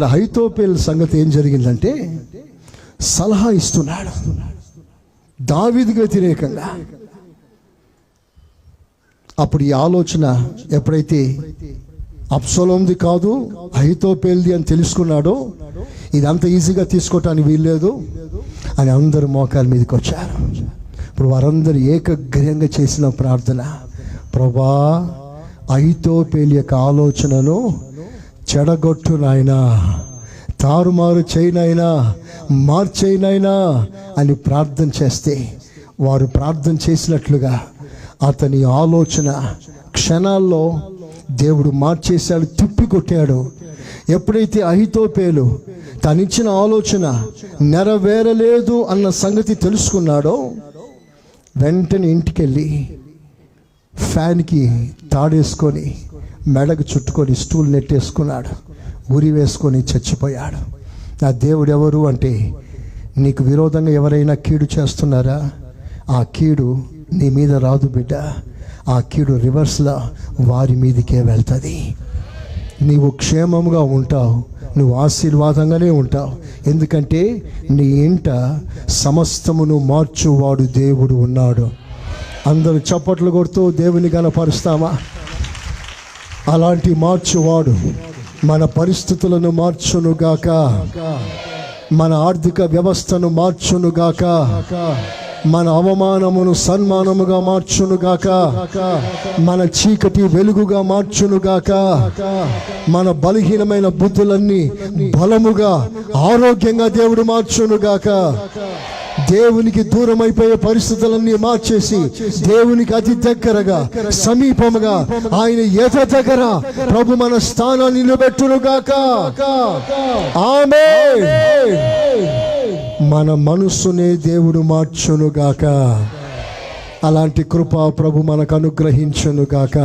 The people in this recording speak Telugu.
అహీతోపెల్ సంగతి ఏం జరిగిందంటే, సలహా ఇస్తున్నాడు దావీదుకు వ్యతిరేకంగా. అప్పుడు ఈ ఆలోచన ఎప్పుడైతే అబ్షాలోముది కాదు అహీతోపెల్ది అని తెలుసుకున్నాడో, ఇదంతా ఈజీగా తీసుకోవటానికి వీల్లేదు అని అందరూ మోకాల మీదకి వచ్చారు. ఇప్పుడు వారందరూ ఏకగ్రీయంగా చేసిన ప్రార్థన, ప్రభా అహీతోపెల్ యొక్క ఆలోచనను చెడగొట్టు నాయనా, తారుమారు చేయనైనా, మార్చేయనైనా అని ప్రార్థన చేస్తే, వారు ప్రార్థన చేసినట్లుగా అతని ఆలోచన క్షణాల్లో దేవుడు మార్చేశాడు, తిప్పికొట్టాడు. ఎప్పుడైతే అహీతోపెలు తనిచ్చిన ఆలోచన నెరవేరలేదు అన్న సంగతి తెలుసుకున్నాడో, వెంటనే ఇంటికెళ్ళి ఫ్యాన్కి తాడేసుకొని మెడకు చుట్టుకొని స్టూల్ నెట్టేసుకున్నాడు, ఉరి వేసుకొని చచ్చిపోయాడు. నా దేవుడు ఎవరు అంటే, నీకు విరోధంగా ఎవరైనా కీడు చేస్తున్నారా, ఆ కీడు నీ మీద రాదు బిడ్డ, ఆ కీడు రివర్స్లో వారి మీదకే వెళ్తుంది. నీవు క్షేమంగా ఉంటావు, నువ్వు ఆశీర్వాదంగానే ఉంటావు. ఎందుకంటే నీ ఇంట సమస్తమును మార్చువాడు దేవుడు ఉన్నాడు. అందరూ చప్పట్లు కొడుతూ దేవుని గణపరుస్తామా? అలాంటి మార్చువాడు మన పరిస్థితులను మార్చునుగాక, మన ఆర్థిక వ్యవస్థను మార్చునుగాక, మన అవమానమును సన్మానముగా మార్చునుగాక, మన చీకటి వెలుగుగా మార్చునుగాక, మన బలహీనమైన బుద్ధులన్నీ బలముగా ఆరోగ్యంగా దేవుడు మార్చునుగాక. దేవునికి దూరం అయిపోయే పరిస్థితులన్నీ మార్చేసి దేవునికి అతి దగ్గరగా, సమీపముగా, ఆయన ఎద దగ్గర ప్రభు మన స్థానాన్ని నిలబెట్టునుగాక. ఆమేన్. మన మనస్సునే దేవుడు మార్చునుగాక. అలాంటి కృప ప్రభు మనకు అనుగ్రహించునుగాక.